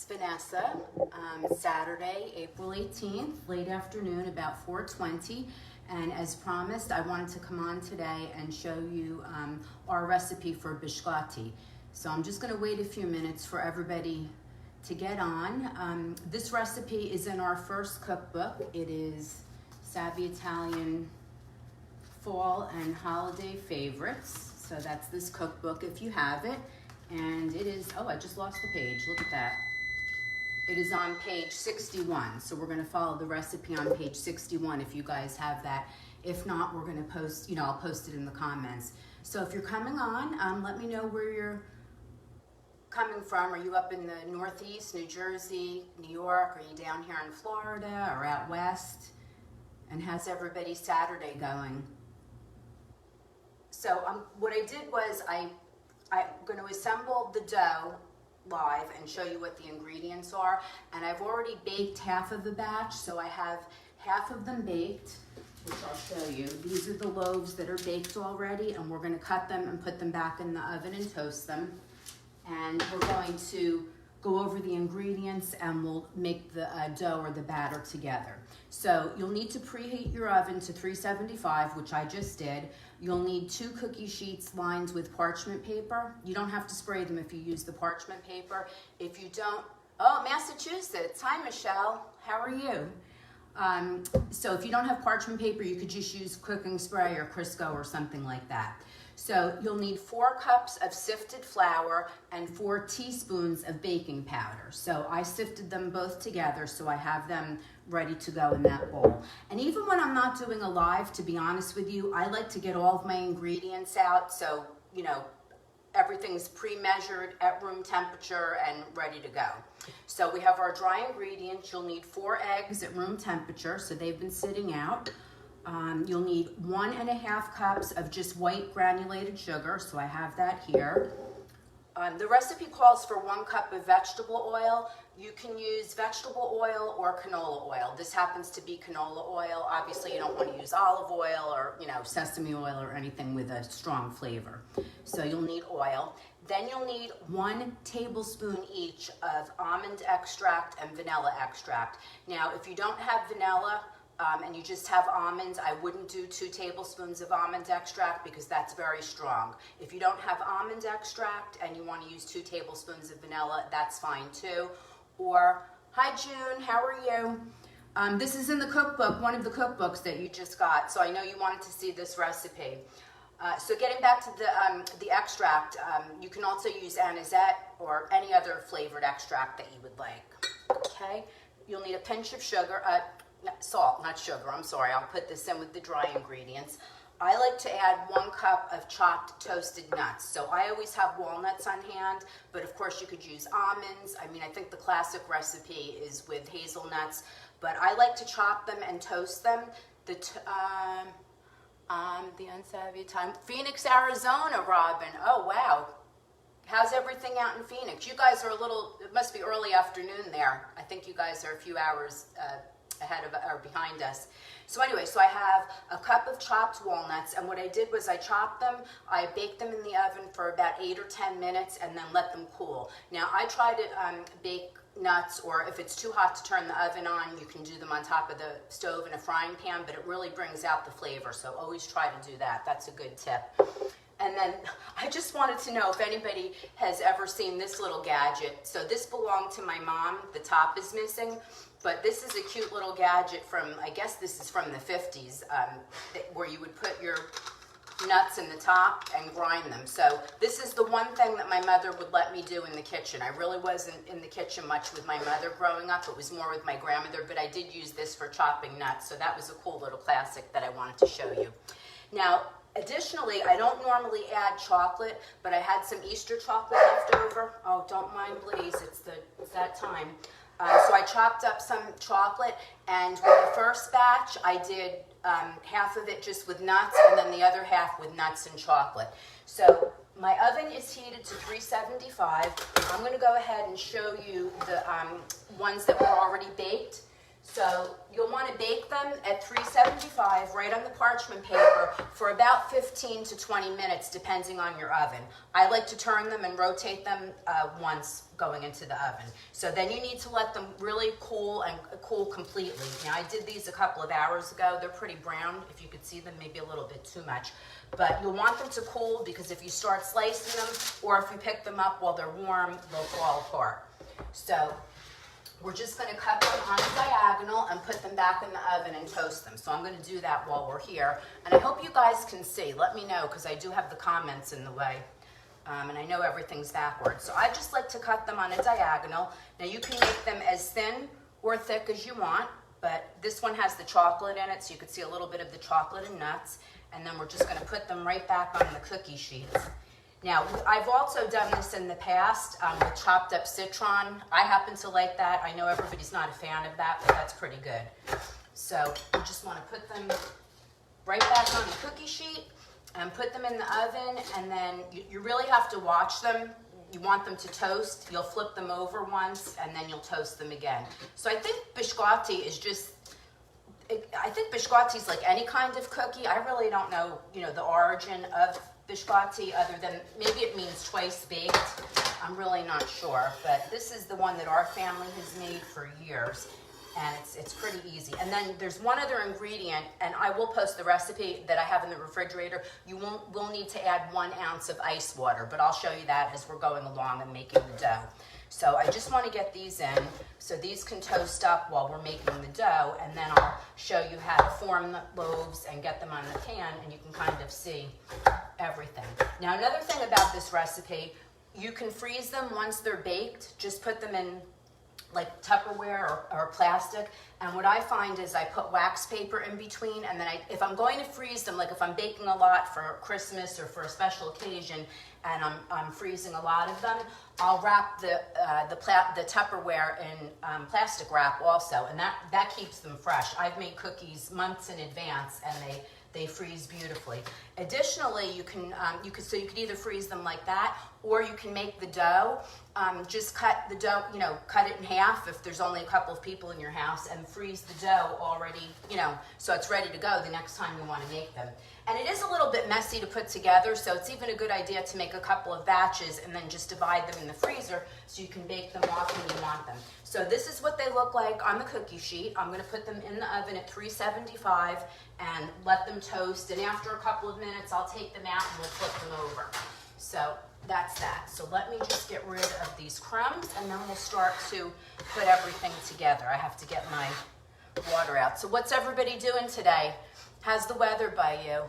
Vinessa. Saturday, April 18th, late afternoon, about 4:20. And as promised, I wanted to come on today and show you our recipe for biscotti. So I'm just going to wait a few minutes for everybody to get on. This recipe is in our first cookbook. It is Savvy Italian Fall and Holiday Favorites. So that's this cookbook if you have it. And it is, oh, I just lost the page. Look at that. It is on page 61. So we're going to follow the recipe on page 61 if you guys have that. If not, we're going to post, I'll post it in the comments. So if you're coming on, let me know where you're coming from. Are you up in the Northeast, New Jersey, New York? Are you down here in Florida or out west? And how's everybody's Saturday going? So what I did was I'm going to assemble the dough live and show you what the ingredients are. And I've already baked half of the batch, so I have half of them baked, which I'll show you. These are the loaves that are baked already, and we're going to cut them and put them back in the oven and toast them. And we're going to go over the ingredients and we'll make the dough or the batter together. So you'll need to preheat your oven to 375, which I just did. You'll need 2 cookie sheets lined with parchment paper. You don't have to spray them if you use the parchment paper. If you don't, oh, Massachusetts. Hi, Michelle. How are you? So if you don't have parchment paper, you could just use cooking spray or Crisco or something like that. So you'll need 4 cups of sifted flour and 4 teaspoons of baking powder. So I sifted them both together, so I have them ready to go in that bowl. And even when I'm not doing a live, to be honest with you, I like to get all of my ingredients out. So, everything's pre-measured at room temperature and ready to go. So we have our dry ingredients. You'll need 4 eggs at room temperature, so they've been sitting out. You'll need 1.5 cups of just white granulated sugar, so I have that here. The recipe calls for 1 cup of vegetable oil. You can use vegetable oil or canola oil. This happens to be canola oil. Obviously, you don't want to use olive oil or, sesame oil or anything with a strong flavor. So you'll need oil. Then you'll need 1 tablespoon each of almond extract and vanilla extract. Now, if you don't have vanilla, and you just have almonds, I wouldn't do 2 tablespoons of almond extract because that's very strong. If you don't have almond extract and you want to use 2 tablespoons of vanilla, that's fine too. Or, hi June, how are you? This is in the cookbook, one of the cookbooks that you just got, so I know you wanted to see this recipe. So getting back to the extract, you can also use anisette or any other flavored extract that you would like. Okay, you'll need a pinch of sugar, salt, not sugar, I'm sorry. I'll put this in with the dry ingredients. I like to add 1 cup of chopped toasted nuts. So I always have walnuts on hand, but of course you could use almonds. I think the classic recipe is with hazelnuts, but I like to chop them and toast them. The unsavvy time. Phoenix, Arizona, Robin. Oh, wow. How's everything out in Phoenix? You guys are it must be early afternoon there. I think you guys are a few hours ahead of or behind us. So anyway, so I have a cup of chopped walnuts, and what I did was I chopped them, I baked them in the oven for about 8 or 10 minutes and then let them cool. Now I try to bake nuts, or if it's too hot to turn the oven on, you can do them on top of the stove in a frying pan, but it really brings out the flavor, so always try to do that. That's a good tip. And then I just wanted to know if anybody has ever seen this little gadget. So this belonged to my mom. The top is missing, but this is a cute little gadget from, I guess this is from the 50s, where you would put your nuts in the top and grind them. So this is the one thing that my mother would let me do in the kitchen. I really wasn't in the kitchen much with my mother growing up. It was more with my grandmother, but I did use this for chopping nuts. So that was a cool little classic that I wanted to show you. Now, additionally, I don't normally add chocolate, but I had some Easter chocolate left over. Oh, don't mind, please. It's that time. So I chopped up some chocolate, and with the first batch, I did half of it just with nuts, and then the other half with nuts and chocolate. So my oven is heated to 375. I'm going to go ahead and show you the ones that were already baked. So you'll want to bake them at 375 right on the parchment paper for about 15 to 20 minutes depending on your oven. I like to turn them and rotate them once going into the oven. So then you need to let them really cool and cool completely. Now I did these a couple of hours ago. They're pretty brown. If you could see them, maybe a little bit too much. But you'll want them to cool because if you start slicing them or if you pick them up while they're warm, they'll fall apart. So we're just going to cut them on a diagonal and put them back in the oven and toast them. So I'm going to do that while we're here. And I hope you guys can see. Let me know because I do have the comments in the way. And I know everything's backwards. So I just like to cut them on a diagonal. Now you can make them as thin or thick as you want. But this one has the chocolate in it, so you can see a little bit of the chocolate and nuts. And then we're just going to put them right back on the cookie sheets. Now, I've also done this in the past with chopped up citron. I happen to like that. I know everybody's not a fan of that, but that's pretty good. So you just want to put them right back on the cookie sheet and put them in the oven. And then you really have to watch them. You want them to toast. You'll flip them over once and then you'll toast them again. So I think biscotti is just, I think biscotti is like any kind of cookie. I really don't know, the origin of biscotti other than maybe it means twice baked. I'm really not sure, but this is the one that our family has made for years, and it's pretty easy. And then there's one other ingredient, and I will post the recipe that I have in the refrigerator. You will need to add 1 ounce of ice water, but I'll show you that as we're going along and making the dough. So I just want to get these in so these can toast up while we're making the dough, and then I'll show you how to form the loaves and get them on the pan, and you can kind of see everything. Now another thing about this recipe, you can freeze them once they're baked. Just put them in like Tupperware or plastic, and what I find is I put wax paper in between, and then if I'm going to freeze them, like if I'm baking a lot for Christmas or for a special occasion and I'm freezing a lot of them, I'll wrap the Tupperware in plastic wrap also, and that keeps them fresh. I've made cookies months in advance and they freeze beautifully. Additionally, you could either freeze them like that, or you can make the dough. Just cut the dough, cut it in half if there's only a couple of people in your house, and freeze the dough already, so it's ready to go the next time you want to make them. And it is a little bit messy to put together, so it's even a good idea to make a couple of batches and then just divide them in the freezer so you can bake them off when you want them. So this is what they look like on the cookie sheet. I'm going to put them in the oven at 375 and let them toast. And after a couple of minutes, I'll take them out and we'll flip them over. So that's that. So let me just get rid of these crumbs and then we'll start to put everything together. I have to get my water out. So what's everybody doing today? How's the weather by you?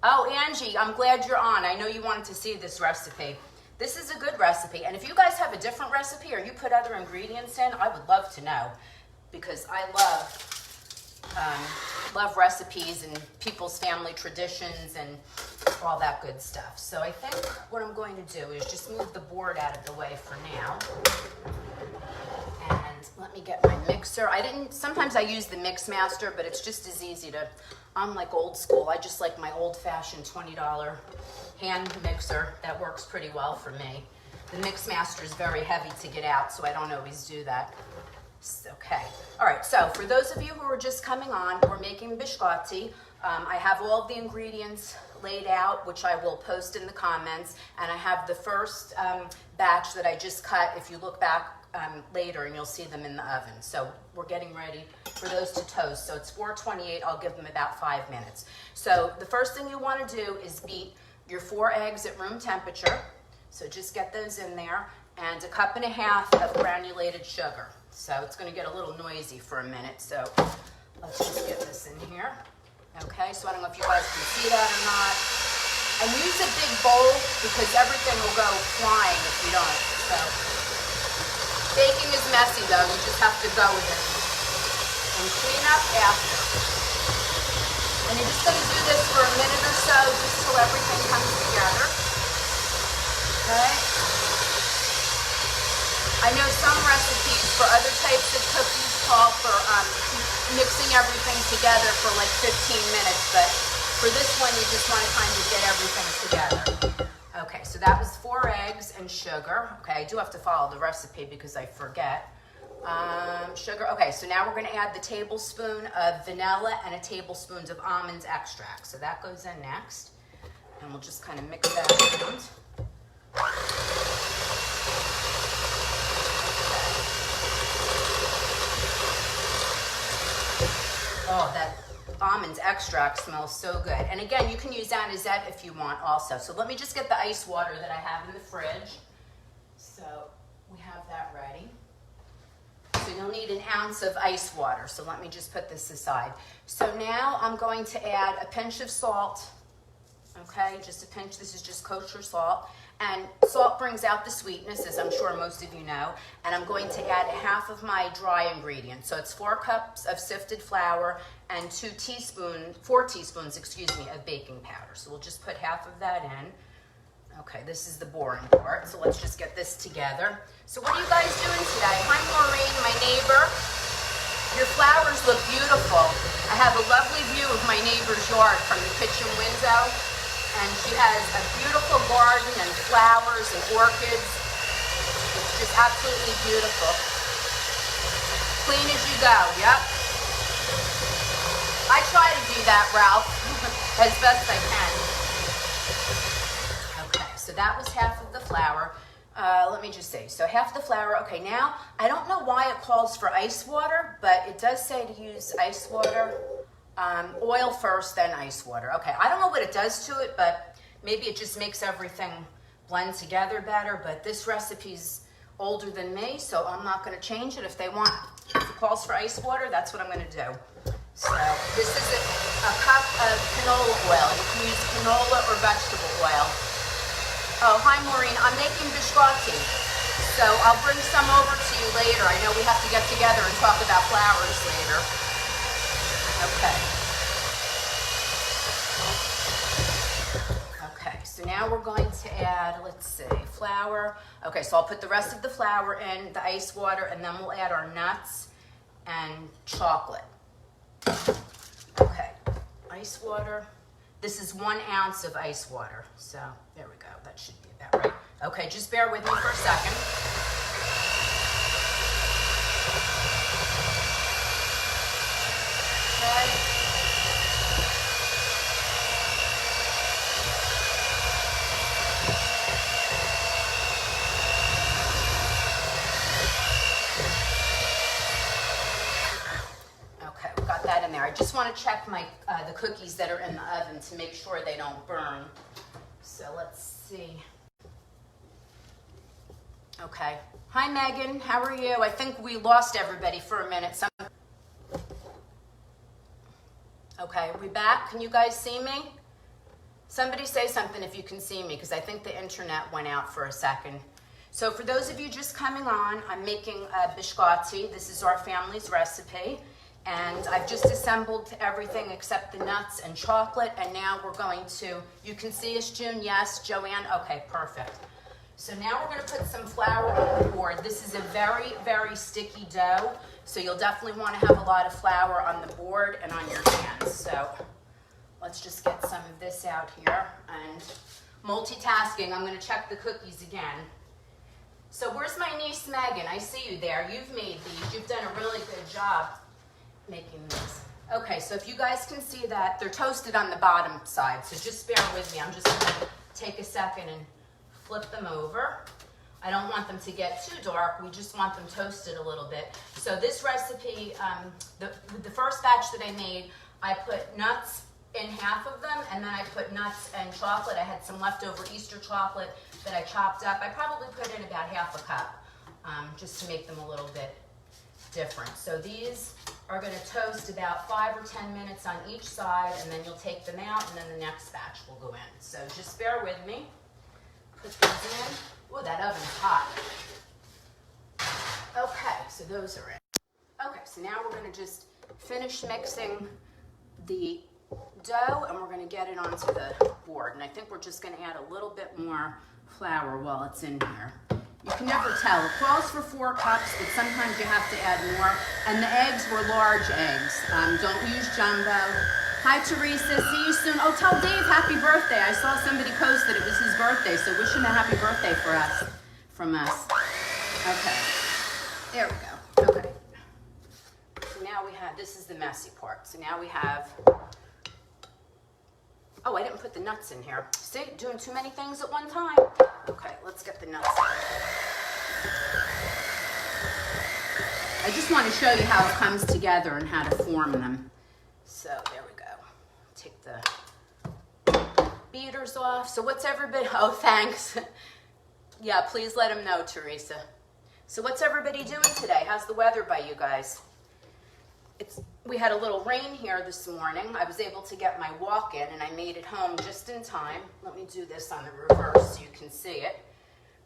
Oh, Angie, I'm glad you're on. I know you wanted to see this recipe. This is a good recipe. And if you guys have a different recipe or you put other ingredients in, I would love to know, because I love recipes and people's family traditions and all that good stuff. So I think what I'm going to do is just move the board out of the way for now. And let me get my mixer. Sometimes I use the Mix Master, but it's just as easy to, I'm like old school. I just like my old-fashioned $20 hand mixer. That works pretty well for me. The Mix Master is very heavy to get out, so I don't always do that. Okay. All right, so for those of you who are just coming on, we're making biscotti. I have all of the ingredients laid out, which I will post in the comments, and I have the first batch that I just cut. If you look back later, and you'll see them in the oven. So we're getting ready for those to toast. So it's 428. I'll give them about 5 minutes. So the first thing you want to do is beat your 4 eggs at room temperature. So just get those in there, and 1.5 cups of granulated sugar. So it's going to get a little noisy for a minute. So let's just get this in here. Okay, so I don't know if you guys can see that or not. And use a big bowl because everything will go flying if you don't. So baking is messy though, you just have to go with it. And clean up after. And you're just going to do this for a minute or so just till everything comes together. Okay? I know some recipes for other types of cookies call for mixing everything together for like 15 minutes, but for this one you just want to kind of get everything together. Okay, so that was 4 eggs and sugar. Okay, I do have to follow the recipe because I forget. Sugar. Okay, so now we're going to add the tablespoon of vanilla and a tablespoon of almond extract. So that goes in next. And we'll just kind of mix that around. Oh, that almond extract smells so good. And again, you can use anisette if you want also. So let me just get the ice water that I have in the fridge. So we have that ready. So you'll need an ounce of ice water. So let me just put this aside. So now I'm going to add a pinch of salt. Okay, just a pinch. This is just kosher salt. And salt brings out the sweetness, as I'm sure most of you know. And I'm going to add half of my dry ingredients. So it's 4 cups of sifted flour and 4 teaspoons, of baking powder. So we'll just put half of that in. Okay, this is the boring part. So let's just get this together. So what are you guys doing today? Hi, Maureen, my neighbor. Your flowers look beautiful. I have a lovely view of my neighbor's yard from the kitchen window. And she has a beautiful garden and flowers and orchids. It's just absolutely beautiful. Clean as you go, yep. I try to do that, Ralph, as best I can. Okay, so that was half of the flour. Let me just say, so half the flour. Okay, now, I don't know why it calls for ice water, but it does say to use ice water. Oil first, then ice water. Okay, I don't know what it does to it, but maybe it just makes everything blend together better. But this recipe's older than me, so I'm not going to change it. If it calls for ice water, that's what I'm going to do. So this is a cup of canola oil. You can use canola or vegetable oil. Oh, hi Maureen, I'm making biscotti. So I'll bring some over to you later. I know we have to get together and talk about flowers later. Okay. Okay, so now we're going to add, let's see, flour. Okay, so I'll put the rest of the flour in, the ice water, and then we'll add our nuts and chocolate. Okay, ice water. This is 1 ounce of ice water. So there we go, that should be about right. Okay, just bear with me for a second. Okay, we got that in there. I just want to check the cookies that are in the oven to make sure they don't burn. So let's see. Okay. Hi, Megan. How are you? I think we lost everybody for a minute. Okay, we back? Can you guys see me? Somebody say something if you can see me, because I think the internet went out for a second. So for those of you just coming on, I'm making biscotti. This is our family's recipe. And I've just assembled everything except the nuts and chocolate. And now we're going to, you can see us, June? Yes. Joanne? Okay, perfect. So now we're going to put some flour on the board. This is a very, very sticky dough. So you'll definitely want to have a lot of flour on the board and on your hands. So let's just get some of this out here. And multitasking, I'm going to check the cookies again. So where's my niece Megan? I see you there. You've made these. You've done a really good job making these. Okay, so if you guys can see that, they're toasted on the bottom side. So just bear with me. I'm just going to take a second and flip them over. I don't want them to get too dark. We just want them toasted a little bit. So this recipe, the first batch that I made, I put nuts in half of them, and then I put nuts and chocolate. I had some leftover Easter chocolate that I chopped up. I probably put in about half a cup, just to make them a little bit different. So these are going to toast about 5 or 10 minutes on each side, and then you'll take them out, and then the next batch will go in. So just bear with me. Put these in. Oh, that oven's hot. Okay, so those are in. Okay, so now we're going to just finish mixing the dough, and we're going to get it onto the board. And I think we're just going to add a little bit more flour while it's in here. You can never tell. It calls for 4 cups, but sometimes you have to add more. And the eggs were large eggs. Don't use jumbo. Hi, Teresa. See you soon. Oh, tell Dave happy birthday. I saw somebody post that it was his birthday, so wish him a happy birthday from us. Okay. There we go. So now we have, this is the messy part. So now we have, oh, I didn't put the nuts in here. See, doing too many things at one time. Okay, let's get the nuts in. I just want to show you how it comes together and how to form them. So there we go. Take the beaters off. So what's everybody, oh, thanks. Yeah, please let them know, Teresa. So what's everybody doing today? How's the weather by you guys? We had a little rain here this morning. I was able to get my walk in and I made it home just in time. Let me do this on the reverse so you can see it.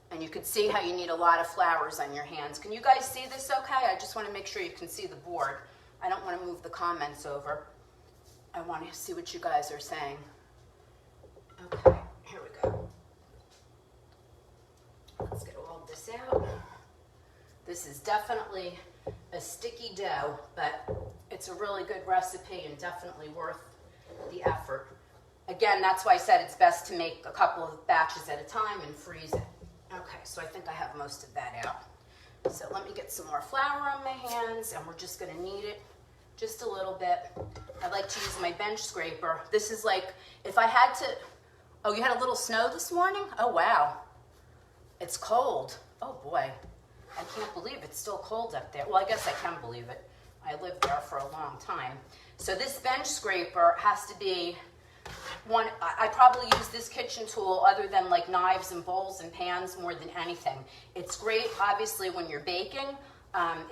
And you can see how you need a lot of flowers on your hands. Can you guys see this okay? I just want to make sure you can see the board. I don't want to move the comments over. I want to see what you guys are saying. Okay, here we go. Let's get all of this out. This is definitely a sticky dough, but it's a really good recipe and definitely worth the effort. Again, that's why I said it's best to make a couple of batches at a time and freeze it. Okay, so I think I have most of that out. So let me get some more flour on my hands, and we're just gonna knead it just a little bit. I like to use my bench scraper. This is like, if I had to, oh, you had a little snow this morning? Oh, wow. It's cold. Oh, boy. I can't believe it's still cold up there. Well, I guess I can believe it. I lived there for a long time. So this bench scraper has to be one, I probably use this kitchen tool other than like knives and bowls and pans more than anything. It's great, obviously, when you're baking.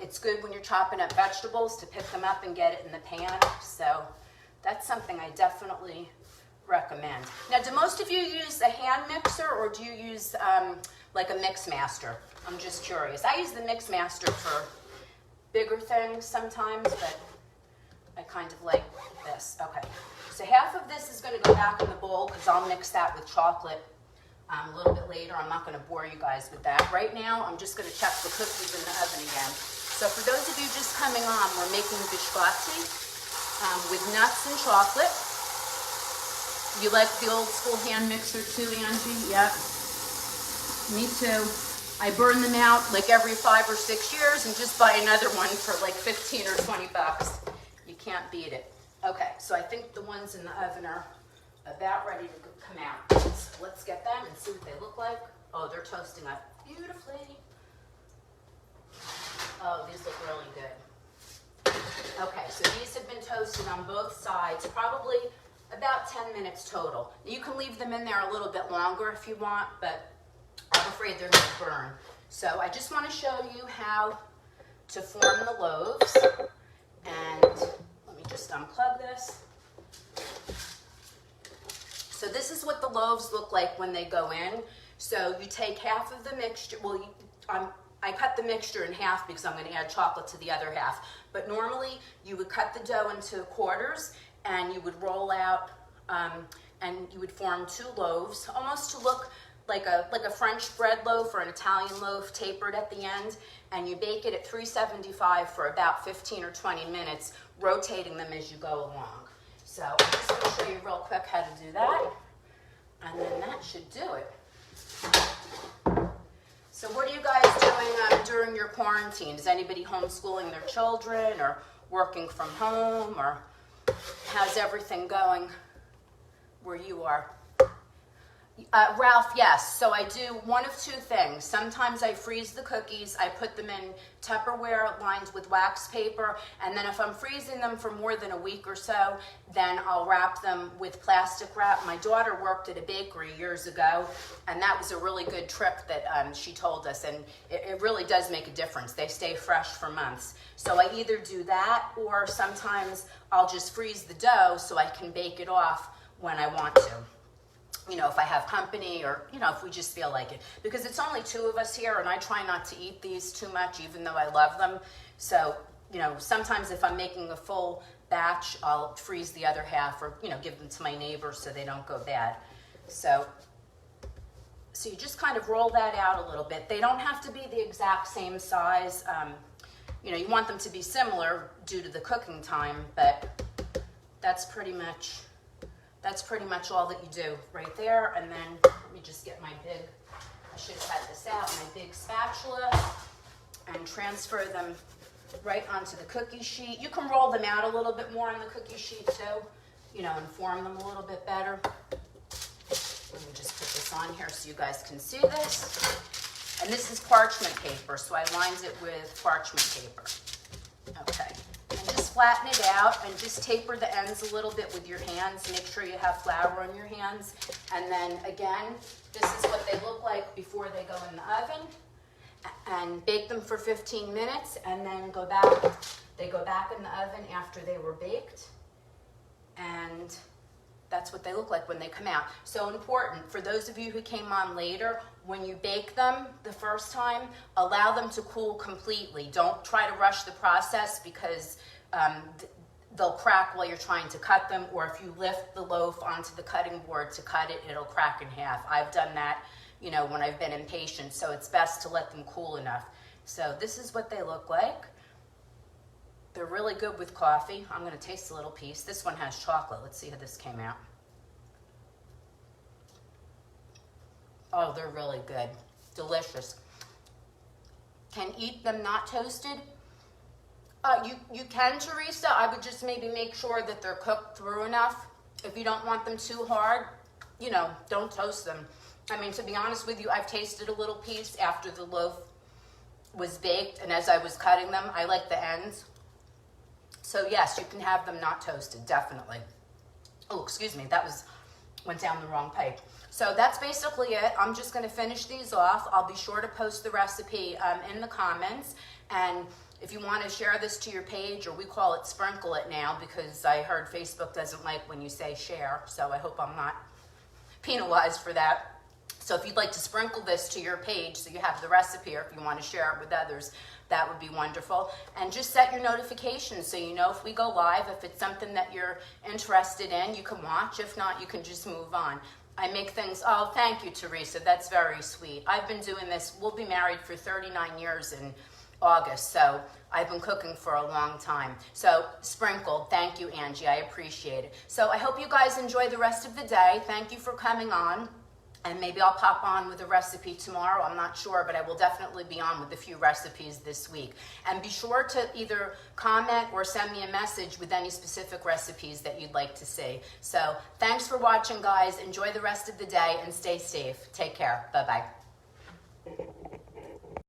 It's good when you're chopping up vegetables to pick them up and get it in the pan. So that's something I definitely recommend. Now, do most of you use a hand mixer or do you use like a mix master? I'm just curious. I use the mix master for bigger things sometimes, but I kind of like this. Okay, so half of this is going to go back in the bowl because I'll mix that with chocolate a little bit later. I'm not going to bore you guys with that. Right now, I'm just going to check the cookies in the oven again. So for those of you just coming on, we're making biscotti with nuts and chocolate. You like the old school hand mixer too, Angie? Yep. Me too. I burn them out like every 5 or 6 years and just buy another one for like 15 or 20 bucks. You can't beat it. Okay, so I think the ones in the oven are about ready to come out. So let's get them and see what they look like. Oh, they're toasting up beautifully. Oh, these look really good. Okay, so these have been toasted on both sides, probably about 10 minutes total. You can leave them in there a little bit longer if you want, but I'm afraid they're going to burn. So I just want to show you how to form the loaves. And let me just unplug this. So this is what the loaves look like when they go in. So you take half of the mixture. Well, I cut the mixture in half because I'm going to add chocolate to the other half. But normally you would cut the dough into quarters and you would roll out and you would form 2 loaves, almost to look like a French bread loaf or an Italian loaf tapered at the end, and you bake it at 375 for about 15 or 20 minutes, rotating them as you go along. So I'm just going to show you real quick how to do that, and then that should do it. So what are you guys doing during your quarantine? Is anybody homeschooling their children or working from home, or how's everything going where you are? Ralph, yes. So I do one of 2 things. Sometimes I freeze the cookies. I put them in Tupperware lined with wax paper. And then if I'm freezing them for more than a week or so, then I'll wrap them with plastic wrap. My daughter worked at a bakery years ago, and that was a really good trick that she told us. And it really does make a difference. They stay fresh for months. So I either do that, or sometimes I'll just freeze the dough so I can bake it off when I want to. You know, if I have company, or, you know, if we just feel like it. Because it's only 2 of us here, and I try not to eat these too much, even though I love them. So, you know, sometimes if I'm making a full batch, I'll freeze the other half, or, you know, give them to my neighbors so they don't go bad. So you just kind of roll that out a little bit. They don't have to be the exact same size. You know, you want them to be similar due to the cooking time, but that's pretty much all that you do right there. And then let me just get my big, I should have had this out, my big spatula, and transfer them right onto the cookie sheet. You can roll them out a little bit more on the cookie sheet too, you know, and form them a little bit better. Let me just put this on here so you guys can see this. And this is parchment paper, so I lined it with parchment paper. Okay, and just flatten it out and just taper the ends a little bit with your hands. Make sure you have flour on your hands. And then again, this is what they look like before they go in the oven. And bake them for 15 minutes and then go back. They go back in the oven after they were baked. And that's what they look like when they come out. So important, for those of you who came on later, when you bake them the first time, allow them to cool completely. Don't try to rush the process because they'll crack while you're trying to cut them, or if you lift the loaf onto the cutting board to cut it, it'll crack in half. I've done that, you know, when I've been impatient, so it's best to let them cool enough. So this is what they look like. They're really good with coffee. I'm gonna taste a little piece. This one has chocolate. Let's see how this came out. Oh, they're really good. Delicious. Can eat them not toasted. You can, Teresa. I would just maybe make sure that they're cooked through enough. If you don't want them too hard, you know, don't toast them. I mean, to be honest with you, I've tasted a little piece after the loaf was baked, and as I was cutting them, I like the ends. So yes, you can have them not toasted, definitely. Oh, excuse me, went down the wrong pipe. So that's basically it. I'm just gonna finish these off. I'll be sure to post the recipe in the comments. And if you wanna share this to your page, or we call it sprinkle it now, because I heard Facebook doesn't like when you say share, so I hope I'm not penalized for that. So if you'd like to sprinkle this to your page so you have the recipe, or if you want to share it with others, that would be wonderful. And just set your notifications so you know if we go live. If it's something that you're interested in, you can watch. If not, you can just move on. I make things, oh, thank you, Teresa. That's very sweet. I've been doing this. We'll be married for 39 years in August, so I've been cooking for a long time. So sprinkled, thank you, Angie. I appreciate it. So I hope you guys enjoy the rest of the day. Thank you for coming on. And maybe I'll pop on with a recipe tomorrow. I'm not sure, but I will definitely be on with a few recipes this week. And be sure to either comment or send me a message with any specific recipes that you'd like to see. So thanks for watching, guys. Enjoy the rest of the day and stay safe. Take care. Bye-bye.